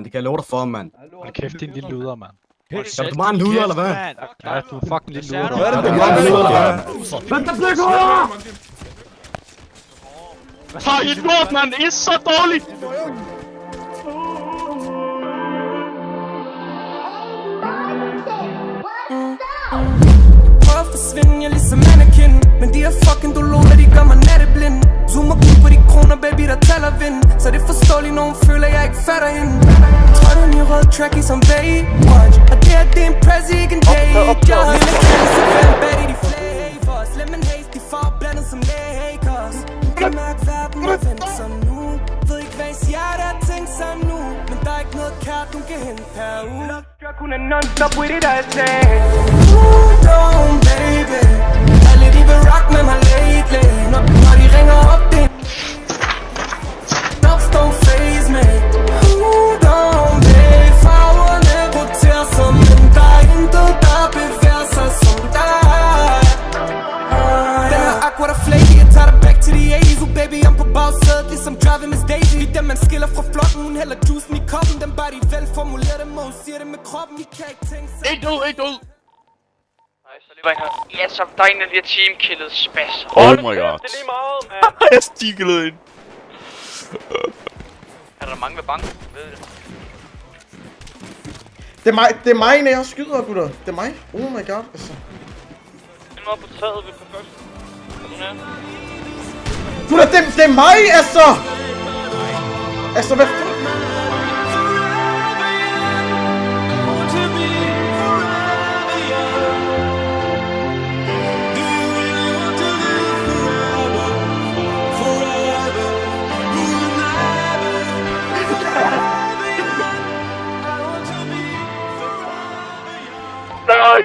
mand. Det kan jeg love dig for, mand. Hold kæft, din lille luder, mand. Er du meget en luder, eller hvad? Ja, du er fucking lille luder. Hvad er det, du meget en luder, eller hvad? Vent, der bliver gået! Fuck et lort, mand! Det er så dårligt! Prøver at forsvinde, jeg ligesom Anakin. Men de her fucking dologer, de gør mig natteblind. Zoomer ud på de kroner, baby, der taler vind. Så det er forståeligt, når hun føler, jeg ikke fatter hende. Trådte en i rød trackie som Baywatch. Og det her, det er en press, ikke en day job. Lille kælde, så fem bad i de flavors. Lemon haze, de blandet som Lakers. Kan mærke verden og vente sig nu. Ved ikke, hvad jeg siger, der er tænkt sig nu. Men der er ikke noget kært, hun kan hente per uge. Drug, hun er non-stop with it, I say. Don't, baby. Alle de vil rock med mig lately. Når de ringer op, det Knobs don't faze me. Don't, baby. Farverne roterer som en der er intet, der bevæger sig som dig. Den her aqua, der flaky. Jeg tager dig back to the 80's. Baby, I'm på bagsædet, ligesom driving Miss Daisy. Vi dem, man skiller fra flokken. Hun hælder juicen i koppen. Den bare de velformulerer det, må hun siger det med kroppen. Vi kan ikke tænke sig. Ikke død, ikke død! Ja, så der er en af de her teamkillet spas. Oh my god. Det er lige meget, mand. Jeg stikkede ind. Er der mange med bank? Ved det. Det er mig, når jeg skyder, gutter. Det er mig. Oh my god, altså. Den var på taget ved på første. Gutter, det er mig, altså! Altså, hvad fuck? Nej!